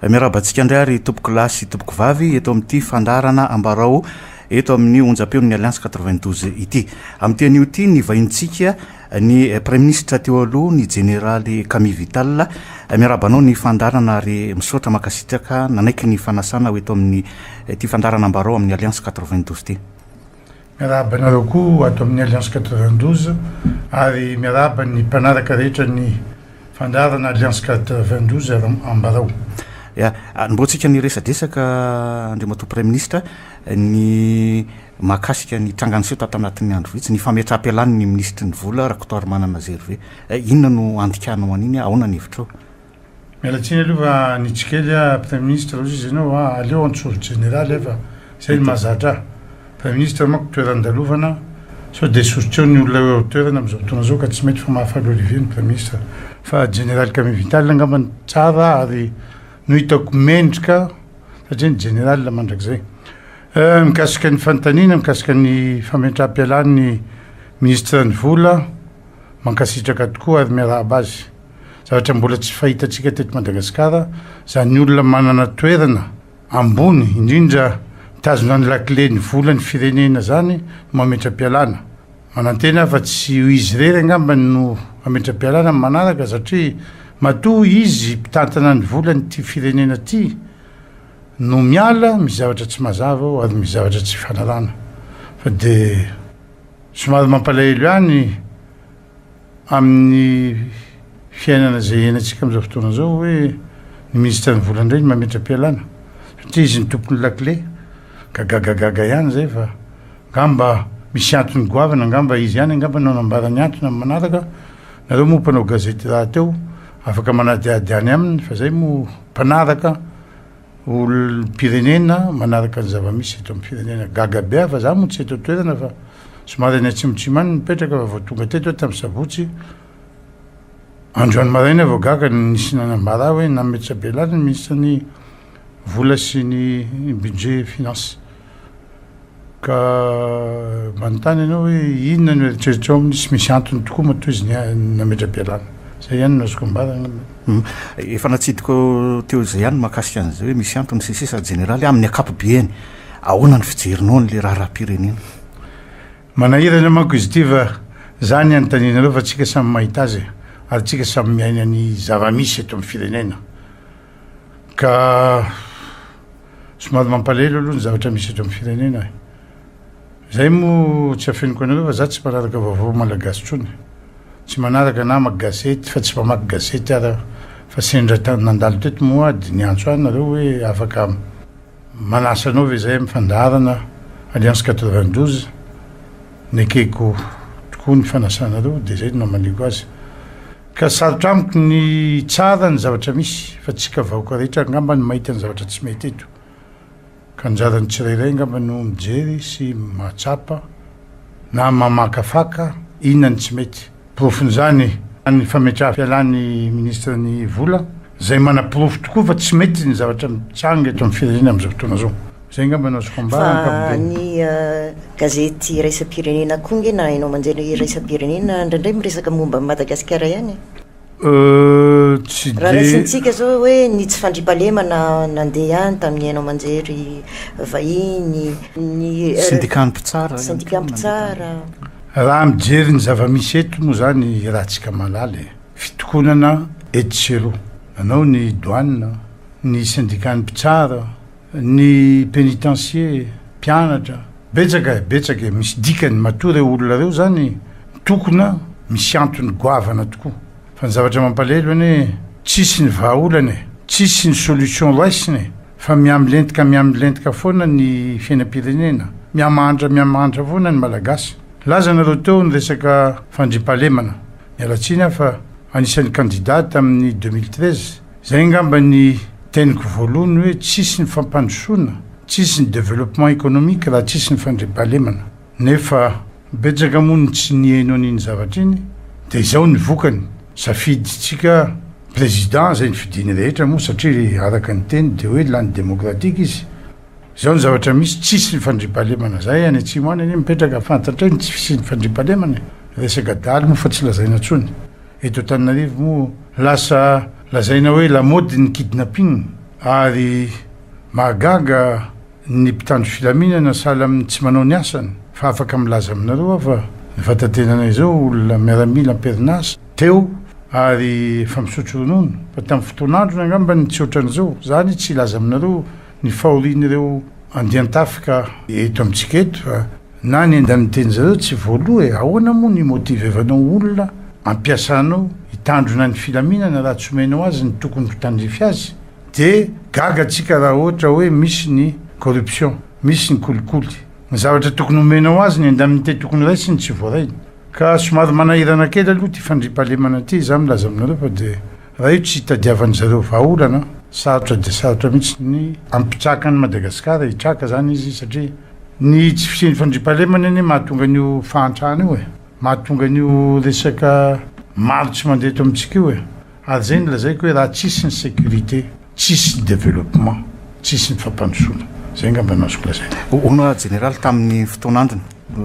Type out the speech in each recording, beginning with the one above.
Miarabantsika indray ary tompoko lasy tompoko vavy eto amin'ity Fandaharana Ambarao eto amin'ny onjam-peon'ny Alliance92 ity. Amin'ity io ty ny vahintsika ny Premier ministre teo aloha ny Jeneraly Camille Vital. Miarabanao ny fandarana ary misaotra makasitraka nanaiky ny fanasana eto amin'ny ty Fandaharana Ambarao amin'ny Alliance92 ty. Miarabanareo koa ato amin'ny Alliance92 ary miaraba ny mpanaraka rehetra ny Fandaharana Alliance92 Ambarao. Mbotsika ny resadresaka andriamato Premier ministre ny makasika ny trangany seho tato anatin'ny andro vitsy ny fametraha-pialany ny ministry ny vola rakotoary manana zerve inona no andikanao an'iny ahona ny hevitrao? Mialatsiny aloha ny tsikely Premier ministre izy ianao aleo antsoro generaly fa zay ny mahazatra Premier ministre manko toeran-dalovana sao de soritseo ny olona eo toerana am'izao fotoana zao ka tsy mety fa mahafalo Olivier ny Premier ministre fa Jeneraly Camille Vital angambany tsara ary no hitako mendrika satria ny generaly mandrakizay mikasika ny fanontaniana mikasika ny fametraha-pialany ny ministre ny vola mankasitraka tokoa ary miarahaba azy zavatra mbola tsy fahitantsika teto Madagasikara zany olona manana toerana ambony indrindra mitazona ny lakile ny vola ny firenena zany mametra-pialana manantena fa tsy izy rery angambany no mametra-pialana manaraka satria matoa izy mpitantana ny vola ny ty firenena ty no miala misy zavatra tsy mazava ao ary misy zavatra tsy fanarana fa de somary mampalahelo ihany amin'ny fiainana zay henantsika am'izao fotoana zao hoe ny ministre ny vola indray ny mametra-pialana satria izy ny tompony lakile gagagagaga ihany zay fa ngamba misy antony goavana ngamba izy ihany ngamba nao nambarany antony amin'ny manaraka nareo moa mpanao gazety raha teo afaka manadiadiany aminy fa zay mo mpanaraka olo-pirenena manaraka ny zava-misy eto amin'ny firenena gagabe fa za mo tsy eto toerana fa somary any atsimontsimany mipetraka fa vao tonga teto tamin'ny sabotsy androany maraina vao gaga nisy nanambara hoe nametra-pialana ny ministre ny vola sy ny budget finance ka manontany ianao hoe inona no eritreritro aminy sy misy antony tokoa matoa izy nametra-pialana zay ihany no azoko ambara efa natsidiko teo zay ihany makasika an'izay hoe misy antony sesesa generaly amin'ny akapobeany ahoana ny fijerinao n'le raha-pirenena manahirana manko izy ty fa zany anontaninareo fa tsika samy mahita azy ary tsika samy miaina ny zava-misy eto amin'ny firenena ka somary mampalahelo aloha ny zavatra misy eto amin'ny firenena zay mo tsy afeniko anareo fa za tsy manaraka vaovao malagasy trony tsy manaraka na maka gazety fa tsy mamaky gazety ara fa sendra nandalo teto moa ady ny antso any nareo hoe afaka manasanao ve zay amin'ny Fandaharana Alliance92 nekeko tokoa ny fanasanareo de zay no maliko azy ka sarotra amiko ny tsara ny zavatra misy fa tsika vahoaka rehetra ngamba ny mahita ny zavatra tsy mety eto ka anjarany tsirairay ngamba no mijery sy mahatsapa na mamakafaka inona ny tsy mety profony zany ny fametraha-pialany ministre ny vola zay manaprofo tokoa fa tsy mety ny zavatra mitsanga eto amin'ny firenena am'izao fotoana zao zay ngamba no azoko ambara ny gazety raisam-pirenena koa nge na hainao manjery raisam-pirenena indraindray miresaka momba Madagasikara ihany tsy de raha rasintsika zao hoe ny tsy fandripahalemana nandeha ihany tamin'ny hainao manjery vahiny ny syndicat-mpitsara raha mijery ny zava-misy eto moa zany raha tsika malaly fitokonana edsero nanao ny douane ny syndicat-ny mpitsara ny pénitencier mpianatra betsaka misy dikany matoa reo olona reo zany tokona misy antony goavana tokoa fa ny zavatra mampalahelo ane tsisy ny vahaolany tsisy ny solution raisiny fa miamilentika foana ny fiainam-pirenena miamandra foana ny malagasy laza nareo teo ny resaka fandripahalemana mialatsiny fa anisan'ny candidat amin'ny 2013 zay ngamba ny teniko voalohany hoe tsisy ny fampandrosoana tsisy ny développement économique raha tsisy ny fandripahalemana nefa betsaka moa tsy nihaino an'iny zavatra iny de izao ny vokany safiditsika président zay ny fidiny rehetra moa satria araka ny teny de hoe lany démocratique izy zao ny zavatra misy tsisy ny fandripahalemana zay any atsimo any any mipetraka fantatra ny tsisy ny fandripahalemana resaka daly moa fa tsy lazaina tsony eto Antananarivo moa lasa lazaina hoe la mode ny kidnapping ary mahagaga ny mpitandro filaminana sahala amin'ny tsy manao ny asany fa afaka milaza aminareo fa nyfatatenanay zao olona miaramila amperinasa teo ary fa misotro ronono fa tamin'ny fotoan'andro angamba ny tsy ohatran'izao zany tsy ilaza aminareo ny fahorian'ireo andiantafika eto amintsika eto fa na ny andany teny zareo tsy voaloha ahoana moa ny motivevanao olona ampiasanao hitandrona ny filaminana raha tsy omenao azy ny tokony htandrify azy de gagatsika raha ohatra hoe misy ny corruption misy ny kolikoly ny zavatra tokony omenao azy ny indemnité tokony raisiny tsy voarainy ka somary manahirana kely aloha ty fandripahalemana ty za milaza aminareo fa de raha io tsy hitadiavany zareo vahaolana sarotra de sarotra mihitsy ny ampitsaka ny Madagasikara hitraka zany izy satria ny tsy fisian'ny fandripahalemana eny mahatonga an'io fahantrahana io mahatonga an'io resaka maro tsy mandeha eto amintsika io ary zay nylazaiko hoe raha tsisy ny sécurité tsisy ny développement tsisy ny fampandrosoana zay ngamba nazoko lazay ona général tamin'ny fotoan'androny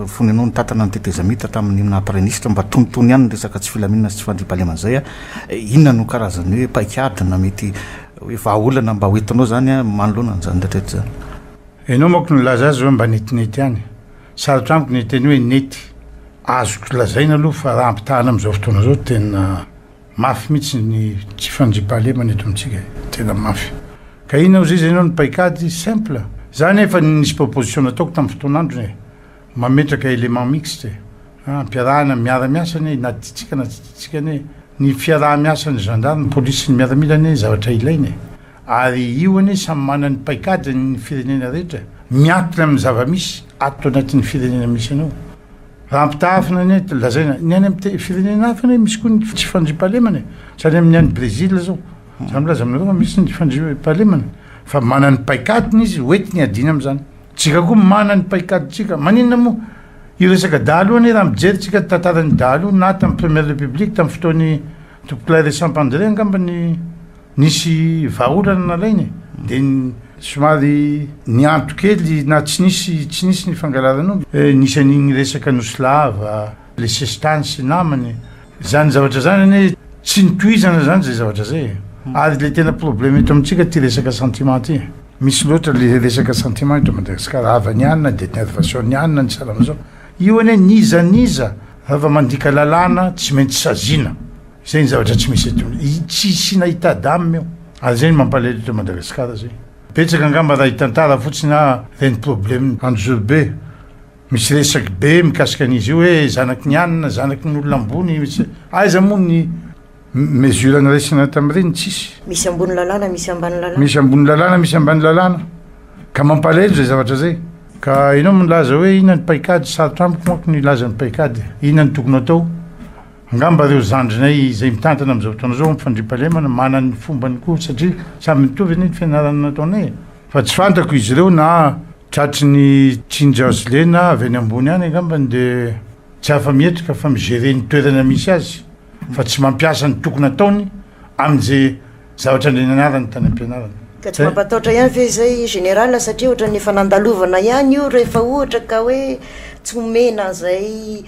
fonenao ny tatana ny tetezamita tamin'ny naprenistre mba tonotony ihany ny resaka tsy filaminana sy tsy fandripahalemana zay inona no karazany hoe paikadina mety hoe vahaolana mba hoentinao zany manoloana zany retreto zany enao manko nilaza azy hoe mba netinety ihany sarotra amiko ny teny hoe nety azoko lazaina aloha fa raha ampitahana am'izao fotoana zao tena mafy mihitsy ny tsy fandripahalemana eto amintsika tena mafy ka inona ozy izy ianao ny paikady simple zany efa nisy proposition nataoko tamin'ny fotoan'androny mametraka élément mixte ampiarahana miara-miasany na titsika na tsy titsika ny ny fiaraha-miasany gendarme polisy ny miaramilany zavatra ilainy ary io ane samy manany paikady ny firenena rehetra miankina amin'ny zava-misy ato anatin'ny firenena misy anao raha ampitahafina ny lazaina ny any amin'ny firenena hafana misy koa ny tsy fandripahalemana sany amin'ny any Brésil zao zany milaza aminareo fa misy ny fandripahalemana fa manany paikadiny izy hoentiny adina am'zany tsika koa manany paikaditsika maninona moa io resaka dahalo ane raha mijerytsika tantarany dahalo na tamin'ny première république tamin'ny fotoany Topoklay de Saint-André angamba ny nisy vahaolana nalainy de somary nianto kely na tsy nisy ny fangalarana nisy an'igny resaka noslava le sestany namany zany zavatra zany ane tsy nitoizana zany zay zavatra zay ary le tena problème eto amintsika ty resaka sentiment ty misy loatra le resaka sentiment eto Madagasikara avany anina de nervation ny anina ny salama zao io ane niza raha mandika lalàna tsy maintsy sazina zay ny zavatra tsy misy eto tsy sy nahita dame eo ary zay ny mampalahelo eto Madagasikara zay petsaka angamba raha hitantara fotsiny reny problème anjobe misy resaky be mikasika an'izy io hoe zanaky ny anina zanaky ny olona ambony aiza moa ny mesure naresina tamin'ireny tsisy misy ambony lalàna misy ambany lalàna misy ambony lalàna misy ambany lalàna ka mampalahelo zay zavatra zay ka ianao milaza hoe inona ny paikady sarotra amiko manko nilaza ny paikady inona ny tokony atao angamba reo zandrinay zay mitantana am'izao fotoana zao mifandripahalemana manany fombany koa satria samy mitovy ny fianarana nataonay fa tsy fantako izy ireo na tratry ny tsinjazle na avy any ambony any angambany de tsy afa mietrika fa migere ny toerana misy azy fa tsy mampiasa ny tokony ataony amin'izay zavatra ndrenanarany tany am-pianarana ka tsy mampataotra ihany ve zay général satria ohatra ny efa nandalovana ihany io rehefa ohatra ka hoe tsy omena zay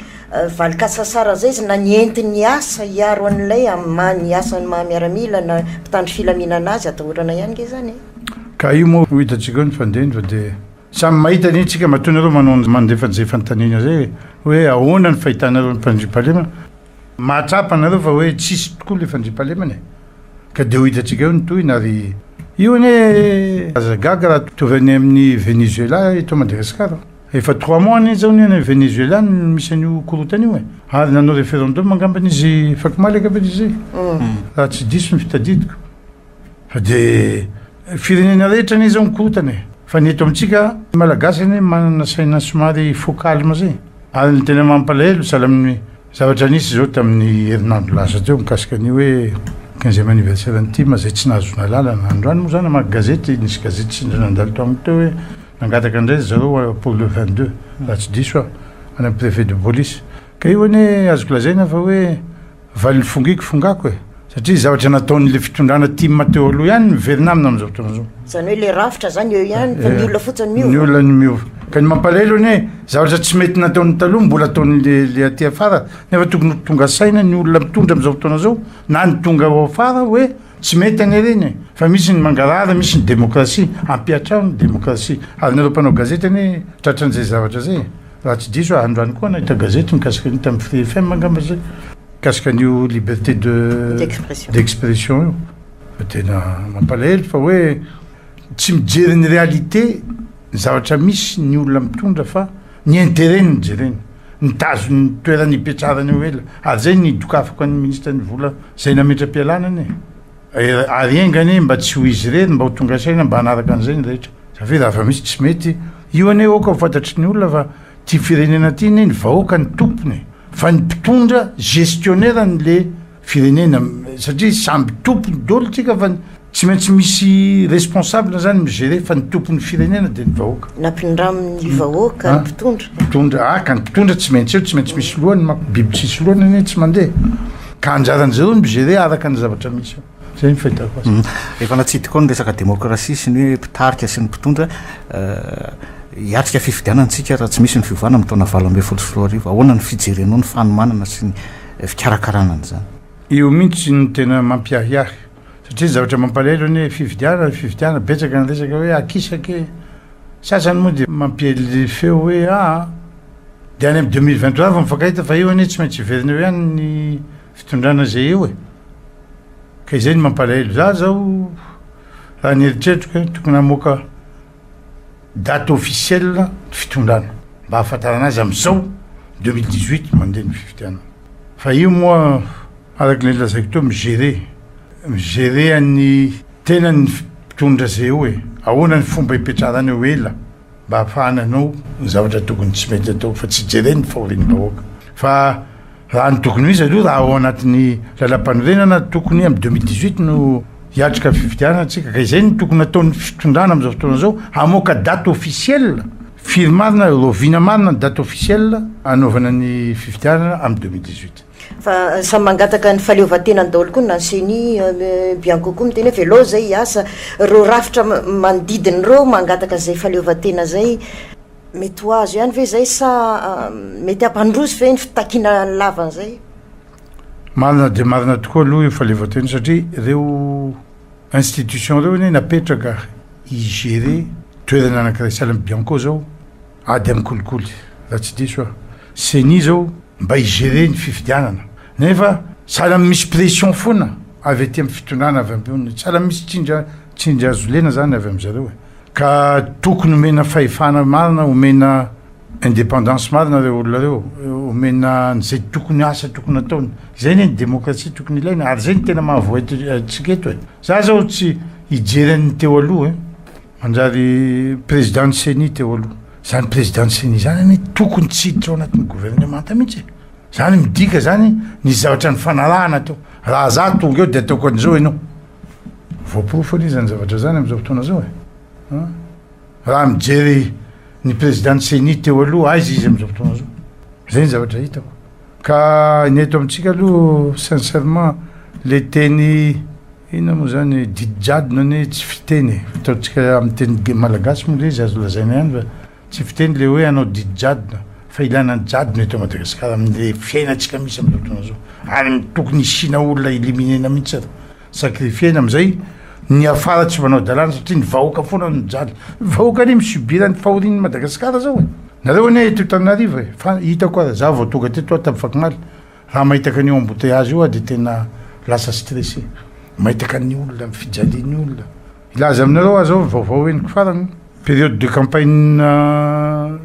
valikasasara zay izy na nientiny asa hiaro an'ilay amin'ny asany mahamiaramila na mpitandro filaminana azy atahorana ihany ke zany ka io moa hitatsika ny fandehny fa de samy mahita ny tsika matonareo mandefan'izay fantanina zay hoe ahoana ny fahitanareo ny fandripahalemana mahatrapa anareo fa hoe tsisy tokoa le fandripahalemana ka de ho hitatsika eo ny tohina ary io ane azagaga raha tovany amin'ny Venezuela eto Madagasikara efa 3 mois ane zao ny Venezuela misy an'io korotana io ary nanao référendum angambany izy fakimalaka be izy zay raha tsy diso ny fitadidiko fa de firenena rehetra ane zao mikorotana fa ny eto amintsika malagasy ane manana saina somary focalme zay ary ny tena mampalahelo sahala amin'ny zavatra nisy zao tamin'ny herinandro lasa teo mikasika an'io hoe 15e anniversaire ny tima zay tsy nahazo nalala androany moa zany maka gazety nisy gazety sy nandalo tamiko teo hoe nangataka andray zareo pour le 22 raha tsy diso ana préfet de police ka io ane azoko lazaina fa hoe valin'ny fongiko fongako satria zavatra nataon'le fitondrana tima teo aloha ihany miverina amina am'izao fotoana zao zany hoe le rafitra zany eo ihany fa ny olona fotsiny miova ny olona ny miova ka ny mampalahelo ane zavatra tsy mety nataon'ny taloha mbola ataon'le aty afara nefa tokony tonga saina ny olona mitondra am'izao fotoana zao na ny tonga ao afara hoe tsy mety any reny fa misy ny mangarara misy ny démocratie ampiatrao ny démocratie ary nareo mpanao gazety any tratran'izay zavatra zay raha tsy diso androany koa nahita gazety mikasika ny tamin'ny Free FM mangamba zay mikasika an'io liberté d'expression io fa tena mampalahelo fa hoe tsy mijery ny réalité ny zavatra misy ny olona mitondra fa ny intérêt ny jereny ny tazo ny toerany ipetrarany eo ela ary zay ny dokafako an'ny ministre ny vola zay nametra-pialanany ary engany mba tsy ho izy rery mba ho tonga saina mba hanaraka an'izay ny rehetra satria raha fa misy tsy mety io ane oka ho fantatry ny olona fa ty firenena ty ny vahoaka ny tompony fa ny mpitondra gestionnaire n'le firenena satria samby tompony dolo tsika fa tsy maintsy misy responsable zany migere fa ny tompon'ny firenena de ny vahoaka nampindramin'ny vahoaka ny mpitondra ka ny mpitondra tsy maintsy eo tsy maintsy misy lohany mako biby tsisy lohany ane tsy mandeha ka anjaran'zareo ny migere araka ny zavatra misy eo zay ny fahitako azy efa natsidy koa ny resaka démocratie sy ny hoe mpitarika sy ny mpitondra hiatrika fifidianantsika raha tsy misy ny fivana mitaona 2024 ahoana ny fijerenao ny fanomanana sy ny fikarakarana zany io mihitsy ny tena mampiahiahy satria zavatra mampalahelo hoe fifidiana betsaka ny resaka hoe akisake sasany moa de mampiely feo hoe de any amin'ny 2023 fa mifankahita fa io anie tsy maintsy iverina eo ihany ny fitondrana zay eo ka izay ny mampalahelo zao raha ny eritreritiko hoe tokony hamoaka date officielle fitondrana mba hahafantarana azy am'izao 2018 mandeha ny fifidiana fa io moa araky le lazaiko to migere any tena ny mpitondra zay eo ahoana ny fomba ipetrarany eo ela mba hahafahana anao ny zavatra tokony tsy mety atao fa tsy jereny faoriny vahoaka fa raha ny tokony misy aloha raha ao anatin'ny lalam-panorenana tokony amin'ny 2018 no hiatrika fifidiana atsika ka izay ny tokony ataon'ny fitondrana am'izao fotoana zao hamoaka date officielle firmarina rovina marina ny date officielle anaovana ny fifidiana amin'ny 2018 fa samy mangataka ny faleovatena ny daholo koa nanseny bianco koa miteny hoe velo zay hiasa reo rafitra manodidiny reo mangataka zay faleovatena zay mety ho azo ihany ve zay sa mety ampandroso ve ny fitakina lavan'zay marina de marina tokoa aloha io faleovatena satria reo institution reo ne napetraka igere toerana anakiray sahala amin'ny bianco zao ady amin'ny kolikoly raha tsy diso seni zao mba igere ny fifidianana nefa sahala misy pression foana avy aty amin'ny fitondrana avy ambony sahala misy tsindry azolena zany avy am'zareo ka tokony omena fahefana marina omena indépendance marina reo olona reo omena nzay tokony asa tokony ataony zay ny démocratie tokony ilaina ary zay ny tena mahavoatsika eto za zao tsy hijery an'ny teo aloha manjary président ny seni teo aloha zany président ny seni zany any tokony tsiditra ao anatin'ny gouvernemanta mihitsy zany midika zany ny zavatra ny fanarahana teo raha za tonga eo de ataoko an'izao ianao voapirofo any zany zavatra zany am'izao fotoana zao raha mijery ny président ny seni teo aloha aizy izy am'izao fotoana zao zay ny zavatra hitako ka ny eto amintsika aloha sincèrement le teny ina moa zany didijadona ane tsy fiteny ataotsika amin'ny teny malagasy moa le izy azo lazaina ihany fa tsy fiteny le hoe anao didijadona fa ilana ny jadona eto Madagasikara amin'le fiainatsika misy am'izao fotoana zao ary tokony isina olona éliminena mihitsy sacrifiena am'izay ny afara tsy manao dalàna satria ny vahoaka foana ny jadona vahoaka any misubirany fahorin'ny Madagasikara zao nareo ane eto Tananarivo fa hitako ara za vao tonga teto tamin'ny raha mahitaka an'io embouteillage io de tena lasa stressé mahitaka ny olona mifijaliany olona ilaza aminareo azao vaovao eniko farany période de campagne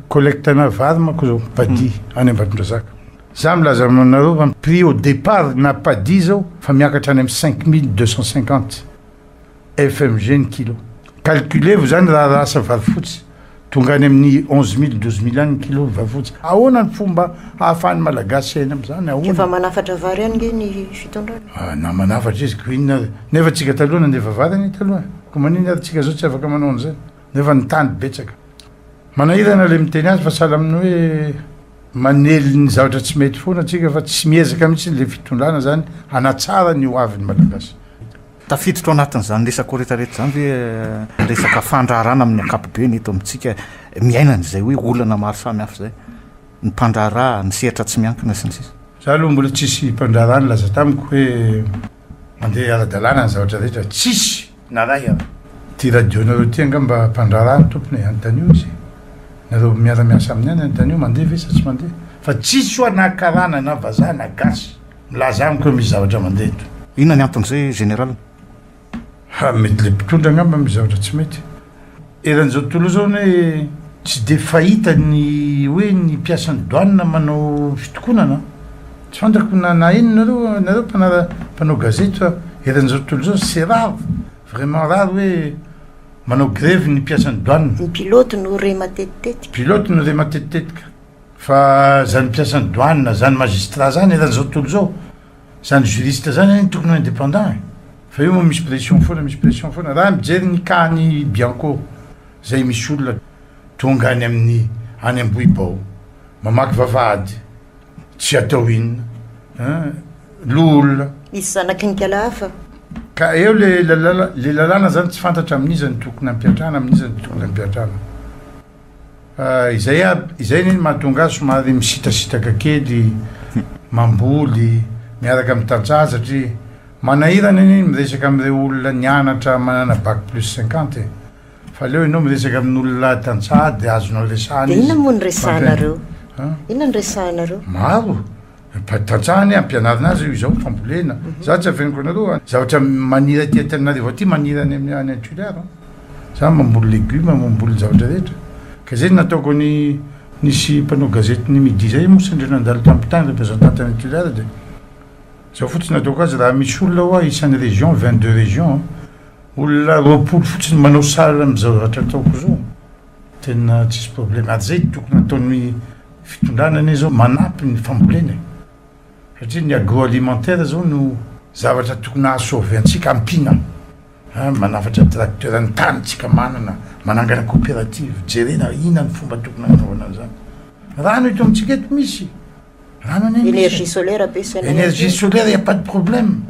collecte na vary mako zao padi any Ambatondrazaka za milaza aminareo fa prix au départ na padi zao fa miakatra any amin'ny 5250 FMG ny kilo calculez-vous zany raha rasa vary fotsy tonga any amin'ny 11000 12000 any kilo vary fotsy ahoana ny fomba ahafahany malagasy aina am'zany ahoana efa manafatra vary any nge ny fitondrana na manafatra izy ko inona nefa tsika taloha nandefa vary any taloha ko manina ary tsika zao tsy afaka manao an'izay nefa ny tany betsaka manahirana le miteny azy fa sahala amin'ny hoe manely ny zavatra tsy mety foana tsika fa tsy miezaka mihitsy le fitondrana zany anatsara ny ho avy ny malagasy tafiditra ao anatin'izany resaka rehetrarehetra zany hoe resaka fandraharana amin'ny akapobe ny eto amintsika miainana izay hoe olana maro samy hafa zay ny mpandraharaha ny sehatra tsy miankina sy ny sisa za aloha mbola tsisy mpandraharana laza tamiko hoe mandeha ara-dalàna ny zavatra rehetra tsisy na ray ara ty radionareo ty anga mba mpandrarano tompony antanio izy nareo miara-miasa amin'ny any antanio mandeha ve sa tsy mandeha fa tsisy oa na karana na vazaha na gasy milaza amiko hoe misy zavatra mandeha to inona ny anton'izay général mety le mpitondra angamba misy zavatra tsy mety eran'izao tontolo zao hoe tsy de fahita ny hoe ny mpiasany doanina manao fitokonana tsy fantako na ino nareo mpanao gazety fa eran'izao tontolo zao c'est rare vraiment rare hoe manao grève ny mpiasany doanina ny pilote no re matetitetika pilote no re matetitetika fa zany mpiasany doanina zany magistrat zany eran'izao tontolo zao zany juriste zany tokony ho indépendant fa io moa misy pression foana raha mijery ny kahany bianco zay misy olona tonga any amin'ny any ambohibao mamaky vavahady tsy atao inona lolona misy zanaky ny kala hafa ka eo le lalàna zany tsy fantatra amin'izany tokony ampiatrana amin'izany tokony ampiatrana izay neny mahatonga azy somary misitasitaka kely mamboly miaraka amin'ny tantsaha satria manahirana iny miresaka amin'ireo olona nianatra manana bac plus 50 fa leo ianao miresaka amin'olona tantsaha de azonao resahana de inona moa ny resahanareo inona ny resahanareo maro tantsahany ampianarina azy io izao fambolena za tsy aveniko anareo zavatra manira aty Antananarivo aty manira any amin'ny any antoliara za mamboly légume mamboly zavatra rehetra ka zay nataoko nisy mpanao gazety ny midi zay moa sandre nandalo tampitany représentante any antoliara de zao fotsiny ataoko azy raha misy olona hoa isan'ny région 22 région olona roapolo fotsiny manao sary am'izao zavatra ataoko zao tena tsisy problème ary zay tokony ataony fitondrana ane zao manampy ny fambolena satria ny agroalimentaire zao no zavatra tokony ahasauve antsika ampina manafatra tracteur ny tanytsika manangana coopérative jerena ina ny fomba tokony anaovana zany rano eto amitsika eto misy rano ane énergie solaire ampiasaina énergie solaire y a pas de problème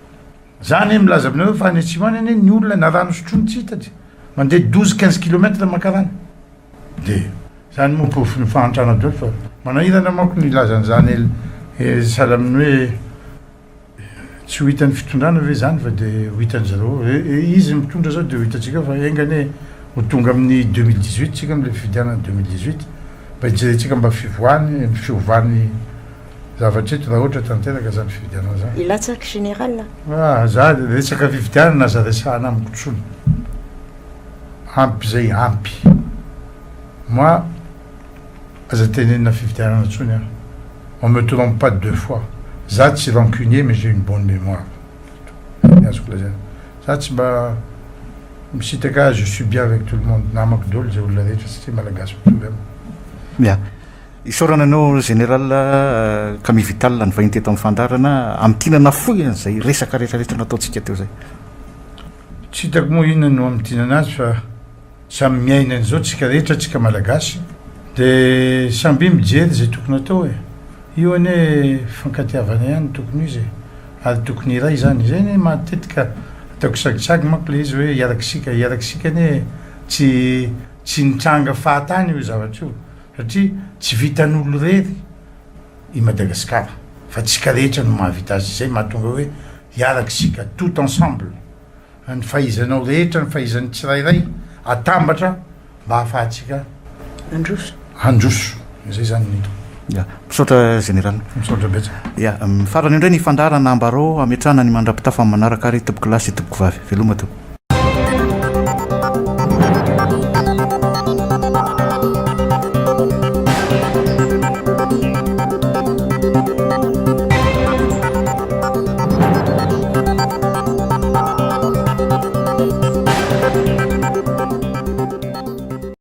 zany milaza aminareo fa any atsimany ane ny olona na rano sotrony tsy hitady mandeha 12-15 kilomètre makarany de zany moa profiny fahantrana dolo fa manahirana manko ny lazan'zany sahala amin'ny hoe tsy ho hitan'ny fitondrana ve zany fa de ho hitany zareo izy mitondra zao de ho hitatsika fa engane ho tonga amin'ny 2018 tsika am'le fividianana 2018 mba hijeretsika mba fiovany zavatra eto raha ohatra tanteraka zany fividianana zany ilatsaky général za resaka fividianana aza resahana amiko tsony ampy zay ampy moi aza tenenina fividianana tsony on me trompe pas 2 fois za tsy rancunier mais j'ai une bonne mémoire azoko lazaina za tsy mba misitaka je suis bien avec tout le monde namako dolo zay olona rehetra satria malagasy mitovy amiko ia isorana anao général Camille Vital ny vahiny teto amin'ny fandarana amitinana foy an'izay resaka rehetrarehetra nataontsika teo zay tsy hitako moa inona no amitinana azy fa samy miaina an'izao tsika rehetra tsika malagasy de samby mijery zay tokony atao io ane fankatiavana ihany tokony izy ary tokony iray zany zay ne matetika ataoko sagisagy manko le izy hoe iarakisika ane tsy nitranga fahatany io zavatra io satria tsy vitan'olo rery i Madagasikara fa tsika rehetra no mahavita azy zay mahatonga hoe iarakisika tout ensemble ny fahaizanao rehetra ny fahaizan'ny tsirairay atambatra mba hahafahatsika androso zay zany nito ia misaotra général misaotra betsa ia farany indray ny fandarana Ambarao ametrahana ny mandrapitafa manaraka ary toboko lasy toboko vavy veloma teo